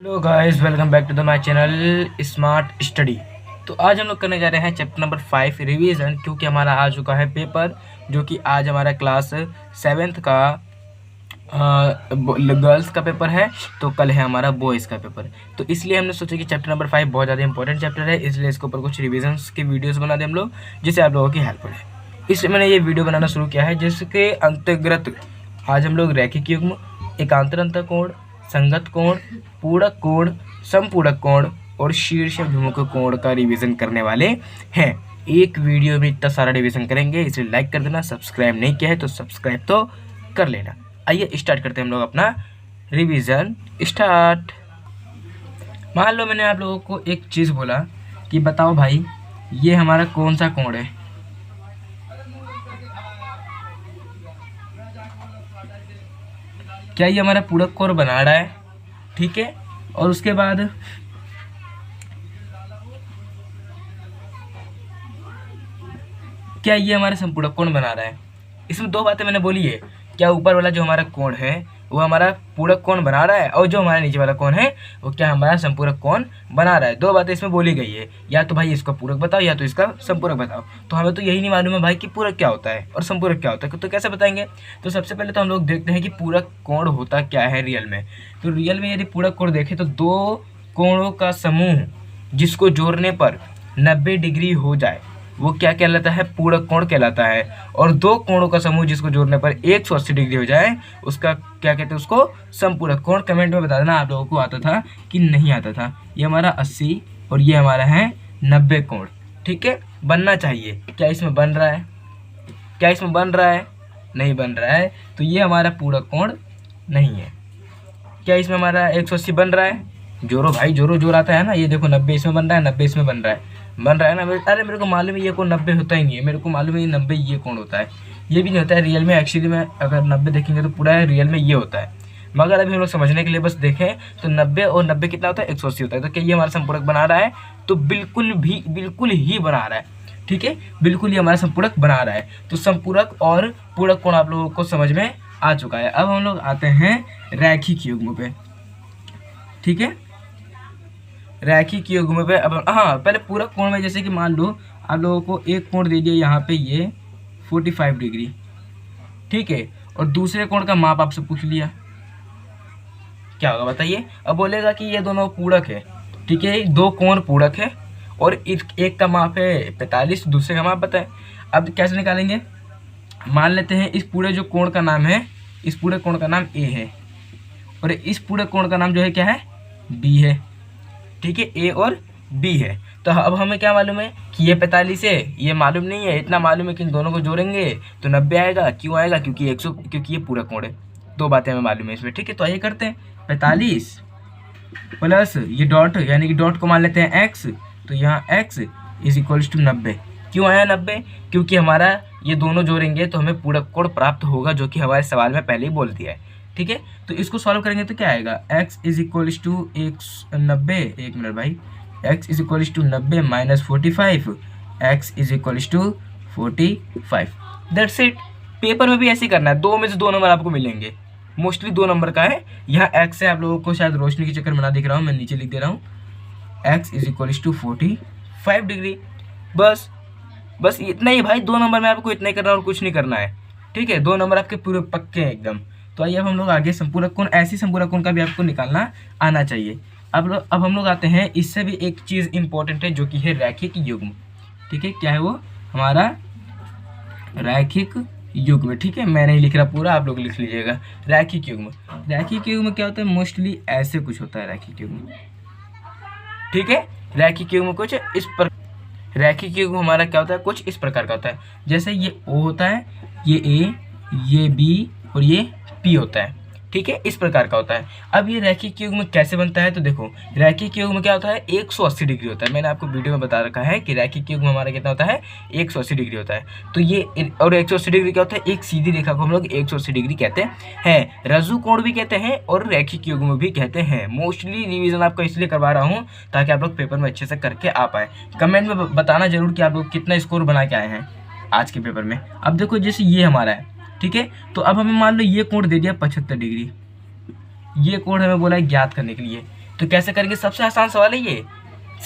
Hello guys, welcome back to the my channel smart study. तो आज हम लोग करने जा रहे हैं चैप्टर नंबर 5 रिवीजन, क्योंकि हमारा आ चुका है पेपर, जो कि आज हमारा क्लास 7th का गर्ल्स का पेपर है, तो कल है हमारा बॉयज़ का पेपर। तो इसलिए हमने सोचा कि चैप्टर नंबर 5 बहुत ज़्यादा इंपॉर्टेंट चैप्टर है, इसलिए इसके ऊपर कुछ रिविजन्स की वीडियोज़ बना दें हम लोग, जिससे आप लोगों की हेल्प हो जाए। इसलिए मैंने ये वीडियो बनाना शुरू किया है, जिसके अंतर्गत आज हम लोग रैखिक युग्म, एकांतर अंतःकोण, संगत कोण, पूरक कोण, समपूरक कोण और शीर्ष अभिमुख कोण का रिवीजन करने वाले हैं। एक वीडियो में इतना सारा रिवीजन करेंगे, इसलिए लाइक कर देना। सब्सक्राइब नहीं किया है तो सब्सक्राइब तो कर लेना। आइए स्टार्ट करते हैं हम लोग अपना रिवीजन। स्टार्ट। मान लो मैंने आप लोगों को एक चीज़ बोला कि बताओ भाई, ये हमारा कौन सा कोण है। क्या ये हमारा पूरक कोण बना रहा है? ठीक है। और उसके बाद क्या ये हमारा संपूरक कोण बना रहा है? इसमें दो बातें मैंने बोली है। क्या ऊपर वाला जो हमारा कोण है वो हमारा पूरक कोण बना रहा है, और जो हमारा नीचे वाला कोण है वो क्या हमारा संपूरक कोण बना रहा है। दो बातें इसमें बोली गई है, या तो भाई इसका पूरक बताओ या तो इसका संपूरक बताओ। तो हमें तो यही नहीं मालूम है भाई कि पूरक क्या होता है और संपूरक क्या होता है, तो कैसे बताएंगे? तो सबसे पहले तो हम लोग देखते हैं कि पूरक कोण होता क्या है रियल में। तो रियल में यदि पूरक कोण देखें तो दो कोणों का समूह जिसको जोड़ने पर 90 डिग्री हो जाए वो क्या कहलाता है? पूरक कोण कहलाता है। और दो कोणों का समूह जिसको जोड़ने पर 180 डिग्री हो जाए उसका क्या कहते हैं? उसको समपूरक कोण। कमेंट में बता देना आप लोगों को आता था कि नहीं आता था। ये हमारा 80 और ये हमारा है 90 कोण। ठीक है, बनना चाहिए। क्या इसमें बन रहा है? क्या इसमें बन रहा है? नहीं बन रहा है, तो ये हमारा पूरक कोण नहीं है। क्या इसमें हमारा 180 बन रहा है? जोरो भाई, जोरो जोर आता है ना। ये देखो 90 इसमें बन रहा है, 90 इसमें बन रहा है ना। अरे मेरे को मालूम है ये कोण 90 होता ही नहीं है, मेरे को मालूम है ये 90 ये कोण होता है। ये भी नहीं होता है रियल में। एक्चुअली में अगर 90 देखेंगे तो पूरा रियल में ये होता है, मगर अभी हम लोग समझने के लिए बस देखें तो 90 और 90 कितना होता है? 180 होता है। तो क्या ये हमारा संपूरक बना रहा है? तो बिल्कुल ही बना रहा है। ठीक है, बिल्कुल ही हमारा संपूरक बना रहा है। तो संपूरक और पूरक कोण आप लोगों को समझ में आ चुका है। अब हम लोग आते हैं रैखिक युग्म पे। ठीक है, रैखिक युग्म पे। अब हाँ, पहले पूरक कोण में जैसे कि मान लो आप लोगों को एक कोण दे दिया यहाँ पे, ये 45 डिग्री। ठीक है, और दूसरे कोण का माप आपसे पूछ लिया, क्या होगा बताइए? अब बोलेगा कि ये दोनों पूरक है। ठीक है, दो कोण पूरक है और एक का माप है 45, दूसरे का माप बताए। अब कैसे निकालेंगे? मान लेते हैं इस पूरे जो कोण का नाम है, इस पूरे कोण का नाम ए है और इस पूरे कोण का नाम जो है क्या है? बी है। ठीक है, ए और बी है। तो अब हमें क्या मालूम है कि ये 45 है, ये मालूम नहीं है। इतना मालूम है कि इन दोनों को जोड़ेंगे तो 90 आएगा। क्यों आएगा? क्योंकि 100, क्योंकि ये पूरा कोण है। दो बातें हमें मालूम है इसमें। ठीक है, तो आइए करते हैं। 45 प्लस ये डॉट, यानी कि डॉट को मान लेते हैं एक्स, तो यहाँ एक्स इज इक्वल्स टू 90। क्यों आया 90? क्योंकि हमारा ये दोनों जोड़ेंगे तो हमें पूरक कोण प्राप्त होगा, जो कि हमारे सवाल में पहले ही बोल दिया है। ठीक है, तो इसको सॉल्व करेंगे तो क्या आएगा? x इज इक्वल्स टू 90, एक मिनट भाई, x is equals to 90 minus 45, x is equals to 45। That's it. Paper में भी ऐसे ही करना है, दो में से दो नंबर आपको मिलेंगे। मोस्टली दो नंबर का है। यहाँ x है, आप लोगों को शायद रोशनी के चक्कर में ना दिख रहा हूँ, मैं नीचे लिख दे रहा हूँ। x is equals to 45 degree. बस इतना ही भाई। दो नंबर में आपको इतना ही करना और कुछ नहीं करना है। ठीक है, दो नंबर आपके पूरे पक्के हैं एकदम। तो आइए अब हम लोग आगे संपूरक कोण, ऐसी संपूरक कोण का भी आपको निकालना आना चाहिए। अब हम लोग आते हैं, इससे भी एक चीज़ इंपॉर्टेंट है, जो कि है रैखिक युग्म। ठीक है, क्या है वो? हमारा रैखिक युग्म। ठीक है, मैं नहीं लिख रहा पूरा, आप लोग लिख लीजिएगा। रैखिक युग्म। रैखिक युग्म क्या होता है? मोस्टली ऐसे कुछ होता है रैखिक युग्म। ठीक है, रैखिक युग्म कुछ इस पर, रैखिक युग्म हमारा क्या होता है? कुछ इस प्रकार का होता है। जैसे ये O होता है, ये A, ये B और ये P होता है। ठीक है, इस प्रकार का होता है। अब ये रैखिक युग्म कैसे बनता है? तो देखो, रैखिक युग्म क्या होता है? 180 डिग्री होता है। मैंने आपको वीडियो में बता रखा है कि रैखिक युग्म हमारा कितना होता है? 180 डिग्री होता है। तो ये, और 180 डिग्री क्या होता है? एक सीधी रेखा को हम लोग 180 डिग्री कहते हैं। रज्जु कोण भी कहते हैं और रैखिक युग्म भी कहते हैं। मोस्टली रिवीजन आपको इसलिए करवा रहा हूँ ताकि आप लोग पेपर में अच्छे से करके आ पाए। कमेंट में बताना जरूर कि आप लोग कितना स्कोर बना के आए हैं आज के पेपर में। अब देखो, जैसे ये हमारा है, ठीक है, तो अब हमें मान लो ये कोण दे दिया 75 डिग्री। ये कोण हमें बोला है ज्ञात करने के लिए। तो कैसे करेंगे, सबसे आसान सवाल है ये,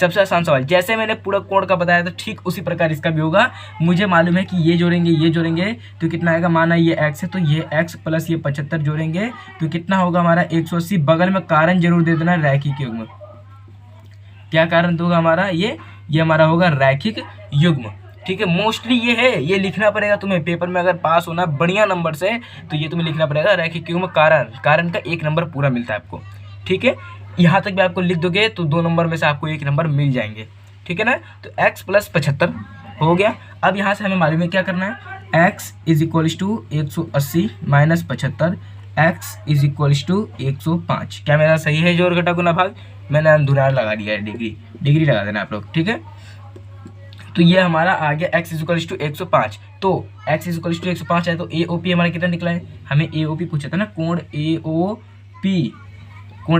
सबसे आसान सवाल। जैसे मैंने पूरक कोण का बताया था ठीक उसी प्रकार इसका भी होगा। मुझे मालूम है कि ये जोड़ेंगे ये जोड़ेंगे तो कितना आएगा, माना ये x है तो ये x प्लस ये 75 जोड़ेंगे तो कितना होगा हमारा 180। बगल में कारण जरूर दे देना, रैखिक युग्म। क्या कारण होगा हमारा, ये हमारा होगा रैखिक युग्म। ठीक है, मोस्टली ये है, ये लिखना पड़ेगा तुम्हें पेपर में अगर पास होना बढ़िया नंबर से, तो ये तुम्हें लिखना पड़ेगा रैखिक युग्म कारण का 1 नंबर पूरा मिलता है आपको। ठीक है, यहाँ तक भी आपको लिख दोगे तो 2 नंबर में से आपको 1 नंबर मिल जाएंगे। ठीक है ना, तो x प्लस 75 हो गया। अब यहाँ से हमें मालूम है क्या करना है, x is equals to 180 minus 75, x is equals to 105। क्या मेरा सही है जोड़ घटा गुना भाग, मैंने अंधुरार लगा दिया है, डिग्री लगा देना आप लोग। ठीक है, तो ये हमारा आ गया x इज इक्वल्स टू 105। तो x इज इक्वल्स टू 105 है तो AOP हमारा कितना निकला है, हमें AOP पूछा था ना, कोण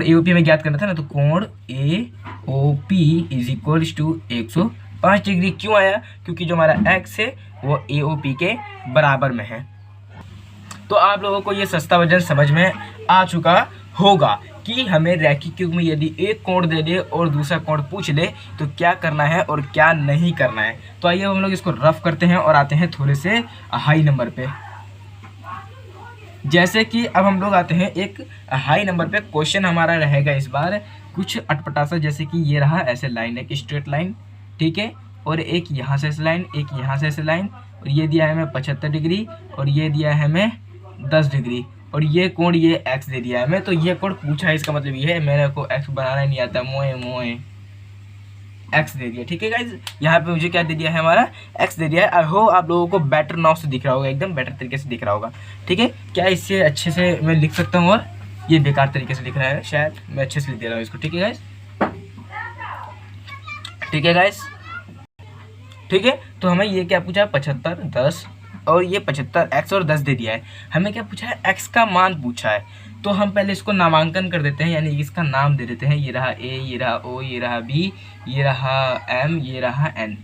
AOP में ज्ञात करना था ना, तो कोण AOP is equals to 105 degree. क्यों आया, क्योंकि जो हमारा x है वो AOP के बराबर में है। तो आप लोगों को ये सस्ता वजन समझ में आ चुका होगा कि हमें रैखिक युग्म में यदि एक कोण दे दे और दूसरा कोण पूछ ले तो क्या करना है और क्या नहीं करना है। तो आइए हम लोग इसको रफ करते हैं और आते हैं थोड़े से हाई नंबर पे। जैसे कि अब हम लोग आते हैं एक हाई नंबर पे। क्वेश्चन हमारा रहेगा इस बार कुछ अटपटा सा, जैसे कि ये रहा ऐसे लाइन, एक स्ट्रेट लाइन, ठीक है, और एक यहाँ से ऐसे लाइन, एक यहाँ से ऐसे लाइन, और ये दिया है हमें 75 डिग्री और ये दिया है हमें 10 डिग्री और ये कोण ये x दे दिया है हमें। तो ये कोण पूछा है, इसका मतलब ये है मेरे को x बनाना ही नहीं आता, मोए x दे दिया। ठीक है गाइज, यहाँ पे मुझे क्या दे दिया है, हमारा x दे दिया है। आई होप आप लोगों को बेटर नाव से दिख रहा होगा, एकदम बेटर तरीके से दिख रहा होगा। ठीक है, क्या इससे अच्छे से मैं लिख सकता हूँ, और ये बेकार तरीके से लिख रहा है, शायद मैं अच्छे से लिख दे रहा हूँ इसको। ठीक है गाइज, ठीक है गाइज, ठीक है। तो हमें ये क्या पूछा, 75 10 और ये 75 x और 10 दे दिया है। हमें क्या पूछा है, x का मान पूछा है। तो हम पहले इसको नामांकन कर देते हैं, यानी इसका नाम दे देते हैं। ये रहा a, ये रहा o, ये रहा b, ये रहा m, ये रहा n।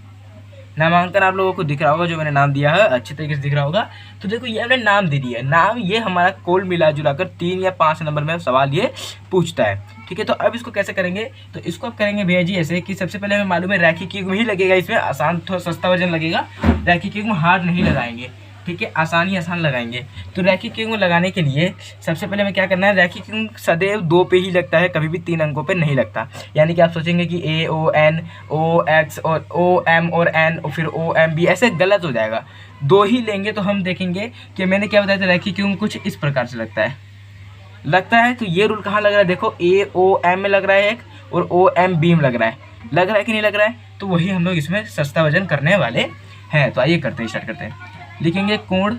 नामांकन आप लोगों को दिख रहा होगा, जो मैंने नाम दिया है अच्छे तरीके से दिख रहा होगा। तो देखो ये हमने नाम दे दिया है, नाम ये हमारा कुल मिला जुलाकर 3 या 5 नंबर में सवाल ये पूछता है। ठीक है, तो अब इसको कैसे करेंगे, तो इसको अब करेंगे भैया जी ऐसे कि सबसे पहले हमें मालूम है रैखिक युग्म ही लगेगा, इसमें आसान थोड़ा सस्ता वजन लगेगा, रैखिक युग्म हार्ड नहीं लगाएंगे। ठीक है, आसान लगाएंगे। तो रैखिक युग्म लगाने के लिए सबसे पहले हमें क्या करना है, रैखिक युग्म सदैव 2 पे ही लगता है, कभी भी 3 अंकों पे नहीं लगता। यानी कि आप सोचेंगे कि A O N O X और O M और N और फिर O M B, ऐसे गलत हो जाएगा। 2 ही लेंगे तो हम देखेंगे कि मैंने क्या बताया था, रैखिक युग्म कुछ इस प्रकार से लगता है। तो ये रूल कहाँ लग रहा है, देखो A O M में लग रहा है एक, और O M B में लग रहा है कि नहीं लग रहा है। तो वही हम लोग इसमें सस्ता वजन करने वाले हैं। तो आइए करते हैं, स्टार्ट करते हैं। लिखेंगे कोण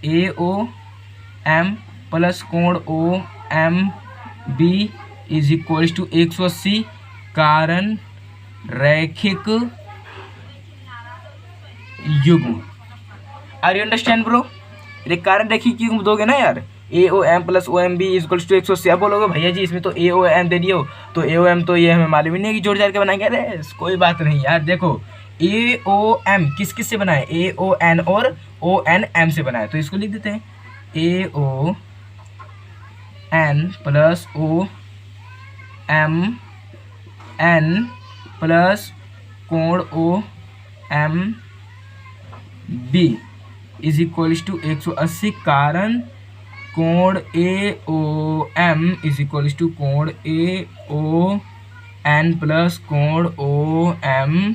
AOM प्लस कोण OMB इज इक्वल्स टू 180 कारण रैखिक युग्म। आर यू अंडरस्टैंड ब्रो, कारण रैखिक युग्म दोगे ना यार, AOM plus OMB is equals to 180। अब बोलोगे भैया जी इसमें तो AOM दे दियो, तो AOM तो ये हमें मालूम ही नहीं है कि जोड़ जाड़ के बनाएंगे। अरे कोई बात नहीं यार, देखो AOM किस किस से बना है, AON और ONM से बना है। तो इसको लिख देते हैं AON प्लस OMN प्लस कोण OMB इज इक्वल्स टू 180 कारण कोण AOM इज इक्वल्स टू कोण AON प्लस कोण OMN।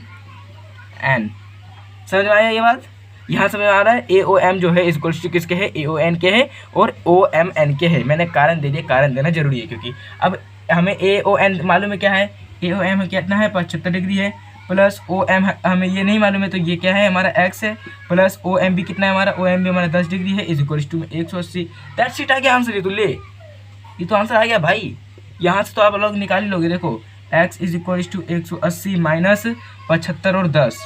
समझ में आया ये बात, यहाँ समझ में आ रहा है। AOM जो है इक्वल्स टू किसके है, AON के है और OMN के है। मैंने कारण दे दिया, कारण देना जरूरी है क्योंकि अब हमें AON मालूम है क्या है, AOM कितना है 75 डिग्री है, प्लस OM हमें ये नहीं मालूम है, तो ये क्या है हमारा x है, प्लस OMB कितना है हमारा, OMB हमारा 10 डिग्री है, is equals to 180। That's it, आ गया आंसर। ये तो ले, ये तो आंसर आ गया भाई। यहाँ से तो आप लोग निकाल ही लोगे। देखो x is equals to 180 minus 75 और 10,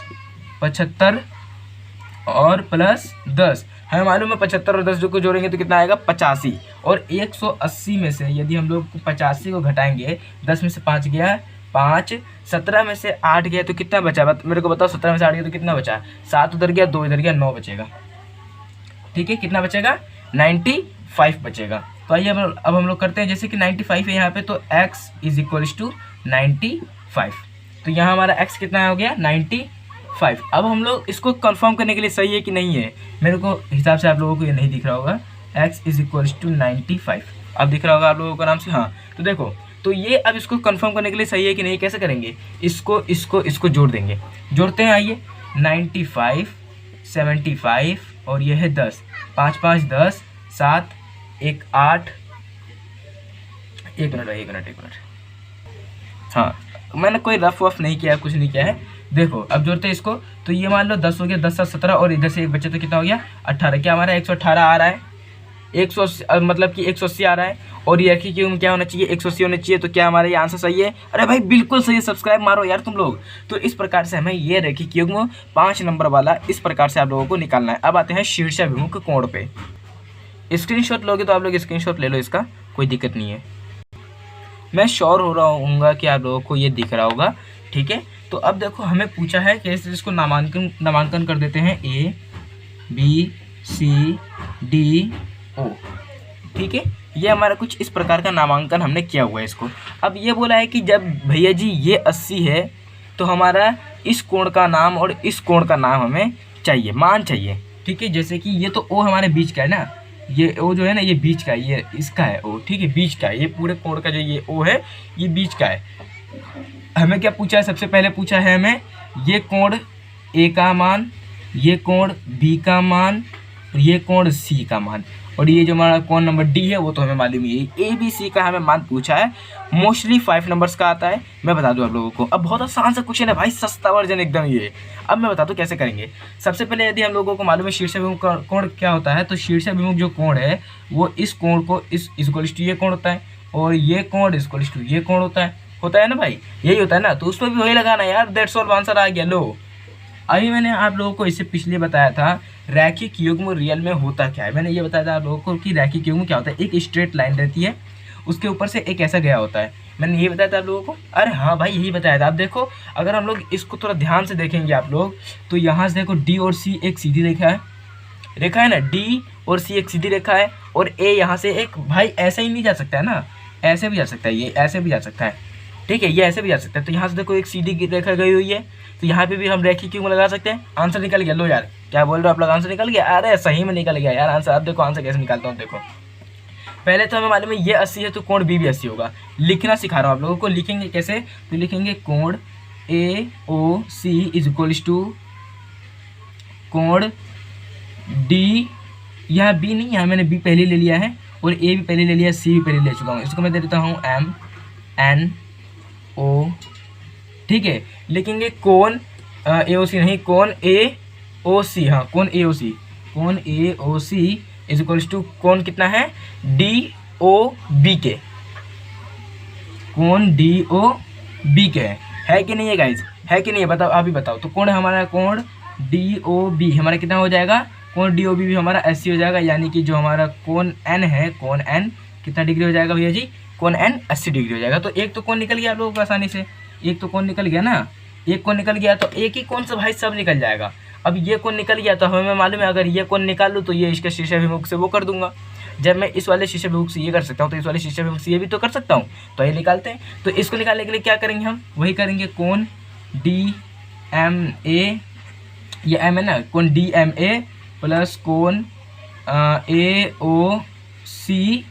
75 और प्लस 10, हमें मालूम है 75 और 10 जो को जोड़ेंगे तो कितना आएगा 85। और 180 में से यदि हम लोग 85 को घटाएंगे, 10 में से 5 गया 5, 17 में से 8 गया तो कितना बचा, मेरे को बताओ। 17 में से 8 गया तो कितना बचा, 7 उधर गया, 2 इधर गया, 9 बचेगा। ठीक है, कितना बचेगा 95 बचेगा। तो आइए अब हम लोग करते हैं, जैसे कि 95 है यहाँ पे, तो x इज इक्वल्स टू 95। तो यहाँ हमारा x कितना हो गया 95। अब हम लोग इसको कंफर्म करने के लिए सही है कि नहीं है, मेरे को हिसाब से आप लोगों को ये नहीं दिख रहा होगा, x इज इक्वल्स टू 95। अब दिख रहा होगा आप लोगों को आराम से। हाँ, तो देखो, तो ये अब इसको कंफर्म करने के लिए सही है कि नहीं, कैसे करेंगे, इसको जोड़ देंगे। जोड़ते हैं, आइए। 95, 75 और ये है 10, 5 5 10, 7 1 8। एक मिनट। हाँ, मैंने कोई रफ वफ नहीं किया, कुछ नहीं किया है। देखो अब जोड़ते हैं इसको, तो ये मान लो 10 हो गया, 10 7 17 और इधर से एक बच्चे तो कितना हो गया 18। क्या हमारा 118 आ रहा है, 180 मतलब कि 180 आ रहा है। और ये रखी क्यों, क्या होना चाहिए 180 होना चाहिए। तो क्या हमारा ये आंसर सही है? अरे भाई बिल्कुल सही है, सब्सक्राइब मारो यार तुम लोग। तो इस प्रकार से हमें ये रेखी क्यों 5 नंबर वाला इस प्रकार से आप लोगों को निकालना है। अब आते हैं शीर्षाभिमुख कोण पे। स्क्रीनशॉट लोगे तो आप लोग स्क्रीनशॉट ले लो, इसका कोई दिक्कत नहीं है। मैं श्योर हो रहा हूँ कि आप लोगों को ये दिख रहा होगा, ठीक है। तो अब देखो हमें पूछा है कि इसको नामांकन कर देते हैं A B C D O, ठीक है। ये हमारा कुछ इस प्रकार का नामांकन हमने किया हुआ है इसको। अब ये बोला है कि जब भैया जी ये 80 है तो हमारा इस कोण का नाम और इस कोण का नाम हमें चाहिए, मान चाहिए, ठीक है। जैसे कि ये तो O हमारे बीच का है ना, ये O जो है ना ये बीच का है, ये इसका है O, ठीक है, बीच का है। ये पूरे कोण का जो ये O है ये बीच का है। हमें क्या पूछा है, सबसे पहले पूछा है हमें ये कोण A का मान, ये कोण B का मान, ये कोण C का मान, और ये जो हमारा कोण नंबर D है वो तो हमें मालूम ही है। A B C का हमें मान पूछा है, मोस्टली 5 नंबर्स का आता है। मैं बता दूं आप लोगों को, अब बहुत आसान सा क्वेश्चन है भाई, सस्ता वर्जन एकदम ये। अब मैं बता दूं कैसे करेंगे। सबसे पहले यदि हम लोगों को मालूम है शीर्षाभिमुख कोण क्या होता है, तो शीर्षाभिमुख जो कोण है वो इस कोण को इस इक्वल्स टू ये कोण होता है, और ये कोण इक्वल्स टू ये कोण होता है ना भाई, यही होता है ना। तो उसमें भी वही लगाना यार, दैट्स ऑल, आंसर आ गया। लो, अभी मैंने आप लोगों को इससे पिछले बताया था रैखिक युग्म रियल में होता क्या है। मैंने ये बताया था आप लोगों को कि रैखिक युग्म क्या होता है, एक स्ट्रेट लाइन रहती है, उसके ऊपर से एक ऐसा गया होता है। मैंने ये बताया था आप लोगों को, अरे हाँ भाई यही बताया था। आप देखो, अगर हम लोग इसको थोड़ा ध्यान से देखेंगे आप लोग, तो यहाँ से देखो D और C एक सीधी रेखा है ना, D और C एक सीधी रेखा है, और A यहाँ से एक, भाई ऐसे ही नहीं जा सकता है ना, ऐसे भी जा सकता है, ये ऐसे भी जा सकता है, ठीक है, ये ऐसे भी जा सकता है। तो यहाँ से देखो एक सीधी रेखा गई हुई है, तो यहाँ पे भी हम रैखिक युग्म लगा सकते हैं। आंसर निकल गया। लो यार, क्या बोल रहे हो आप लोग, आंसर निकल गया? अरे सही में निकल गया यार आंसर। अब देखो आंसर कैसे निकालता हूँ। देखो पहले तो हमें मालूम है ये 80 है, तो कोण B भी 80 होगा। लिखना सिखा रहा हूँ आप लोगों को, लिखेंगे कैसे, तो लिखेंगे कोण AOC इज इक्वल्स टू कोण D, यहाँ B नहीं, यहाँ मैंने B पहले ले लिया है, और A भी पहले ले लिया, C भी पहले ले चुका हूँ। इसको मैं दे देता हूँ MNO, ठीक है। लिखेंगे कोण AOC नहीं, कोण AOC, हाँ कोण AOC इज इक्वल्स टू कोण कितना है DOB के, कोण DOB के है कि नहीं है गाइज, है कि नहीं है, बताओ अभी बताओ। तो कोण हमारा कोण DOB हमारा कितना हो जाएगा, कोण DOB भी हमारा 80 हो जाएगा, यानी कि जो हमारा कोण N है, कोण N कितना डिग्री हो जाएगा भैया जी, कोण N 80 डिग्री हो जाएगा। तो एक तो कोण निकल गया आप लोगों को आसानी से, एक तो कोण निकल गया ना, एक कोण निकल गया, तो एक ही कोण से भाई सब निकल जाएगा। अब ये कोण निकल गया तो हमें मालूम है अगर ये कोण निकाल लूँ तो ये इसके शीर्षाभिमुख से वो कर दूंगा। जब मैं इस वाले शीर्षाभिमुख से ये कर सकता हूँ तो इस वाले शीर्षाभिमुख से ये भी तो कर सकता हूँ। तो ये निकालते हैं। तो इसको निकालने के लिए क्या करेंगे हम, वही करेंगे कोण DMA, ये M है ना, कोण DMA प्लस कोण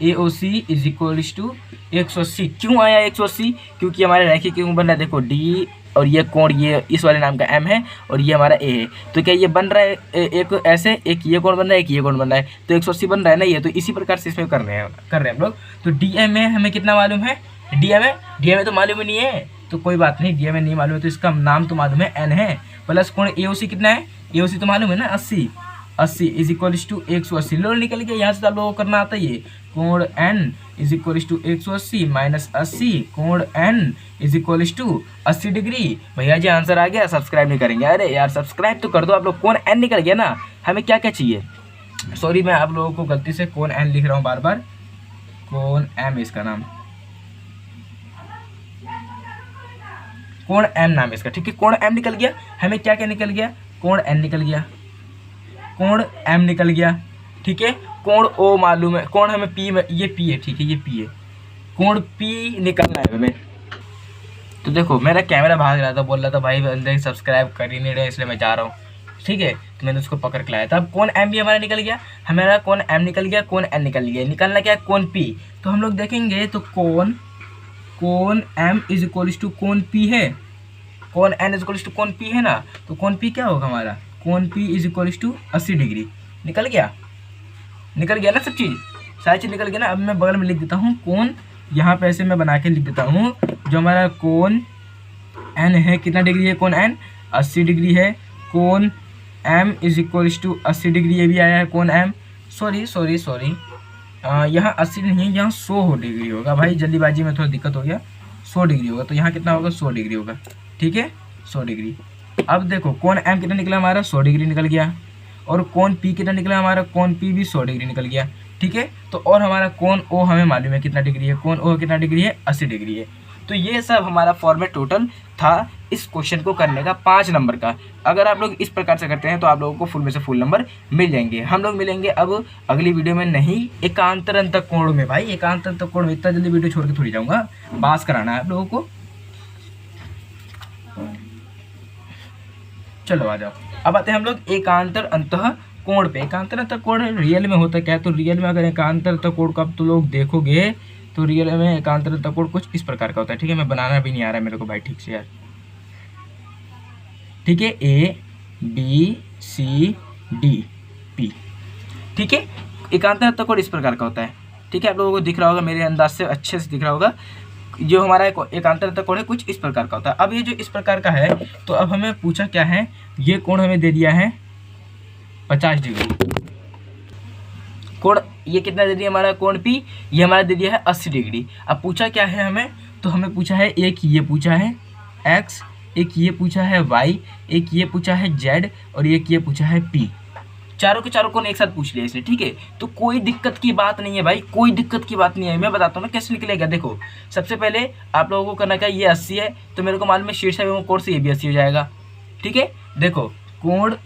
AOC इज इक्वल्स टू 180। क्यों आया 180, क्योंकि हमारे रैखिक युग्म बन रहा है। देखो D और ये कोण ये इस वाले नाम का M है, और ये हमारा A है। तो क्या ये बन रहा है एक ऐसे, एक ये कोण बन रहा है, एक ये कोण बन रहा है, तो 180 बन रहा है ना ये। तो इसी प्रकार से इसमें कर रहे हैं हम लोग। तो DMA हमें कितना मालूम है, DMA तो मालूम ही नहीं है, तो कोई बात नहीं, DMA नहीं मालूम है तो इसका नाम तो मालूम है N है, प्लस कोण AOC कितना है, AOC तो मालूम है ना 80 इज इक्वल्स टू 180। लो निकल गया, यहाँ से आप लोगों को करना आता है ये, कोण N is equals to 180 minus 80, कोण N is equals to 80 degree. भैया जी आंसर आ गया, सब्सक्राइब नहीं करेंगे, अरे यार सब्सक्राइब तो कर दो आप लोग। कोण N निकल गया ना, हमें क्या क्या चाहिए, सॉरी मैं आप लोगों को गलती से कोण N लिख रहा हूँ बार बार, कोण M इसका नाम, कोण M नाम इसका, ठीक है। कोण M निकल गया, हमें क्या क्या निकल गया, कोण N निकल गया, कोण M निकल गया, ठीक है। कोण ओ मालूम है, कोण हमें पी में, ये पी है, ठीक है, ये पी है, कोण पी निकलना है हमें। तो देखो मेरा कैमरा भाग रहा था, बोल रहा था भाई अंदर सब्सक्राइब कर ही नहीं रहे इसलिए मैं जा रहा हूँ, ठीक है। तो मैंने उसको पकड़ के लाया था। अब कौन एम भी हमारा निकल गया, हमारा कौन एम निकल गया, कौन एन निकल गया, निकलना क्या है कौन पी। तो हम लोग देखेंगे तो कौन एम इज इक्वल्स टू कौन पी है, कौन एन इज इक्वल्स टू कौन पी है ना। तो कौन पी क्या होगा हमारा, कौन P is equals to 80 degree. निकल गया ना सब चीज़, सारी चीज़ निकल गया ना। अब मैं बगल में लिख देता हूँ कौन, यहाँ पे ऐसे मैं बना के लिख देता हूँ, जो हमारा कौन एन है कितना डिग्री है, कौन एन 80 डिग्री है, कौन M is equals to 80 degree, ये भी आया है कौन एम, सॉरी यहाँ 80 नहीं है, यहाँ 100 डिग्री होगा भाई, जल्दीबाजी में थोड़ा दिक्कत हो गया, 100 डिग्री होगा। तो यहाँ कितना होगा 100 डिग्री होगा, ठीक है 100 डिग्री। अब देखो कौन एम कितना निकला हमारा 100 डिग्री निकल गया, और कौन पी कितना निकला हमारा, कौन पी भी 100 डिग्री निकल गया, ठीक है। तो और हमारा कौन ओ हमें मालूम है कितना डिग्री है, कौन ओ कितना डिग्री है 80 डिग्री है। तो ये सब हमारा फॉर्मेट टोटल था इस क्वेश्चन को करने का 5 नंबर का। अगर आप लोग इस प्रकार से करते हैं तो आप लोगों को फुल में से फुल नंबर मिल जाएंगे। हम लोग मिलेंगे अब अगली वीडियो में, नहीं एकांतर अंतः कोण में। भाई एकांतर अंतः कोण में इतना जल्दी वीडियो छोड़ के थोड़ी जाऊँगा, पास कराना है आप लोगों को। चलो आ जाओ, अब आते हैं हम लोग एकांतर अंतः कोण पे। एकांतर अंतः कोण रियल में होता क्या है, तो रियल में अगर एकांतर अंतः कोण को आप तो लोग देखोगे तो रियल में एकांतर अंतः कोण कुछ इस प्रकार का होता है, ठीक है। मैं बनाना भी नहीं आ रहा है मेरे को भाई ठीक से यार, ठीक है, A B C D P, ठीक है। एकांतर अंतः कोण इस प्रकार का होता है, ठीक है। आप लोगों को दिख रहा होगा, मेरे अंदाज से अच्छे से दिख रहा होगा। जो हमारा एकांतर अंतः कोण है कुछ इस प्रकार का होता है। अब ये जो इस प्रकार का है, तो अब हमें पूछा क्या है, ये कोण हमें दे दिया है 50 डिग्री, कोण ये कितना दे दिया हमारा कोण पी, ये हमारा दे दिया है 80 डिग्री। अब पूछा क्या है हमें, तो हमें पूछा है एक ये पूछा है एक्स, एक ये पूछा है वाई, एक ये पूछा है जेड, और एक ये पूछा है पी। चारों के चारों कोण एक साथ पूछ लिया इसने, ठीक है। तो कोई दिक्कत की बात नहीं है भाई, कोई दिक्कत की बात नहीं है। मैं बताता हूँ ना कैसे निकलेगा। देखो सबसे पहले आप लोगों को करना क्या, ये 80 है तो मेरे को मालूम है शीर्ष एवं कोण से ये भी 80 हो जाएगा, ठीक है। देखो कोण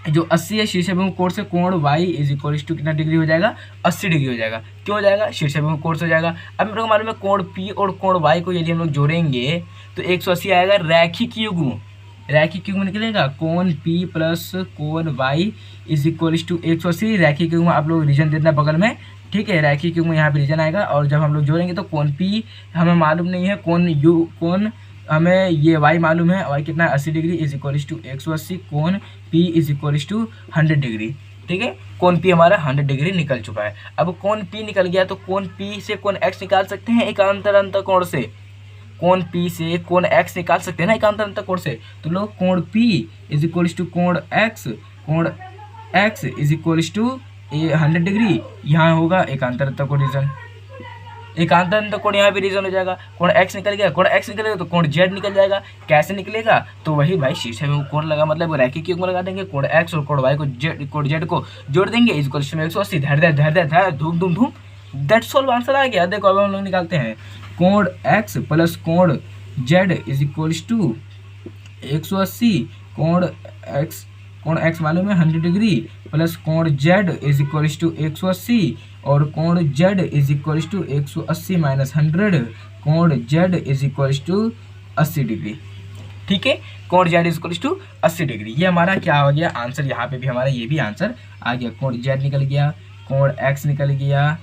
जो 80 है शीर्ष एवं कोण से, कोण y इज इक्वल टू कितना डिग्री हो जाएगा 80 डिग्री हो जाएगा। क्यों हो जाएगा, शीर्ष एवं कोण से हो जाएगा। अब मेरे को मालूम है कोण p और कोण y को यदि हम लोग जोड़ेंगे तो 180 आएगा। रैखिक युग्म निकलेगा, कोण p प्लस कोण y इज इक्वल टू 180। रैखिक युग्म आप लोग रीजन देना बगल में, ठीक है। रैखिक युग्म यहाँ पे रीजन आएगा, और जब हम लोग जोड़ेंगे तो कोण p हमें मालूम नहीं है, कोण हमें ये y मालूम है, y कितना 80 डिग्री इज इक्वल टू 180, कोण p is equal to 100 degree, ठीक है। कोण p हमारा 100 डिग्री निकल चुका है। अब कोण p निकल गया तो कोण p से कोण x निकाल सकते हैं एकांतर अंतः कोण से, कोण p से कोण x निकाल सकते हैं ना एकांतर अंतः कोण से। तो लोग कोण p इज इक्वल टू कोण x is equal to 100 degree, यहाँ होगा एकांतर अंतः कोण रीजन, एकांतर अंतः कोण यहाँ भी रीजन हो जाएगा। कोण x निकल गया, कोण x निकलेगा तो कोण z निकल जाएगा। कैसे निकलेगा, तो वही भाई शीर्ष में कोण लगा, मतलब रैखिक युग्म लगा देंगे, कोण x और कोण y को कोण z को जोड़ देंगे इज इक्वल टू 180। धर धूम धूम धूम, दैट्स ऑल आंसर आ गया। देखो अब हम लोग निकालते हैं, कोण x प्लस कोण z इज इक्वल टू 180, कोण x मालूम है 100 डिग्री, प्लस कोण z इज इक्वल टू 180, और कोण z is equal to 180 minus 100, कोण z is equal to 80 degree, ठीक है। कोण z is equal to 80 degree, ये हमारा क्या हो गया आंसर। यहाँ पे भी हमारा ये भी आंसर आ गया। कोण z निकल गया, कोण x निकल गया,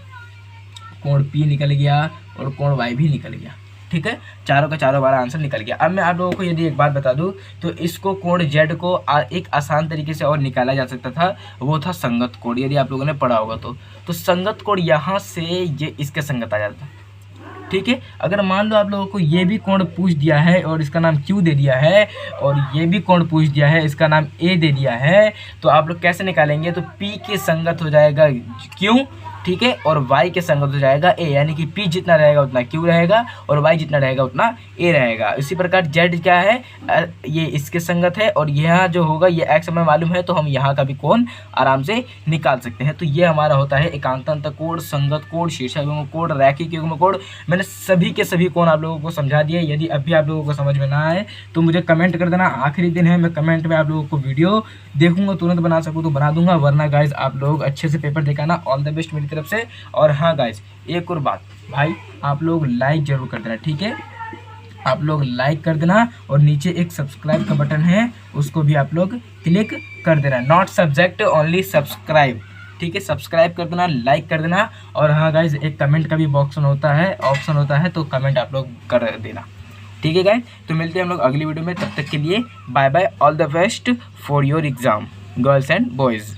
कोण p निकल गया, और कोण y भी निकल गया, ठीक है। चारों का चारों हमारा आंसर निकल गया। अब मैं आप लोगों को यदि एक बात बता दूं तो इसको कोण z को एक आसान तरीके से और निकाला जा सकता था, वो था संगत कोण। यदि आप लोगों ने पढ़ा होगा तो संगत कोण यहाँ से ये इसके संगत आ जाता, ठीक है। अगर मान लो आप लोगों को ये भी कोण पूछ दिया है और इसका नाम Q दे दिया है, और ये भी कोण पूछ दिया है इसका नाम A दे दिया है, तो आप लोग कैसे निकालेंगे, तो P के संगत हो जाएगा Q ठीक है, और y के संगत हो जाएगा a, यानी कि p जितना रहेगा उतना q रहेगा और y जितना रहेगा उतना a रहेगा। इसी प्रकार z क्या है, ये इसके संगत है और यहाँ जो होगा ये x हमें मालूम है, तो हम यहाँ का भी कोण आराम से निकाल सकते हैं। तो ये हमारा होता है एकांत कोण, संगत कोण, शीर्षक युग्म कोण, रैखिक युग्म कोण। मैंने सभी के सभी कोण आप लोगों को समझा दिए। यदि अभी आप लोगों को समझ में ना आए तो मुझे कमेंट कर देना, आखिरी दिन है, मैं कमेंट में आप लोगों को वीडियो देखूंगा, तुरंत बना सकूँ तो बना दूंगा, वरना गाइज आप लोग अच्छे से पेपर दिखाना। ऑल द बेस्ट मेरी तरफ से। और हाँ गाइज, एक और बात भाई, आप लोग लाइक जरूर कर देना, ठीक है, आप लोग लाइक कर देना और नीचे एक सब्सक्राइब का बटन है, उसको भी आप लोग क्लिक कर देना। नॉट सब्जेक्ट, ओनली सब्सक्राइब, ठीक है, सब्सक्राइब कर देना, लाइक कर देना। और हाँ गाइज, एक कमेंट का भी ऑप्शन होता है, तो कमेंट आप लोग कर देना, ठीक है गाइज। तो मिलते हैं हम लोग अगली वीडियो में, तब तक के लिए bye bye, all the best for your exam girls and boys.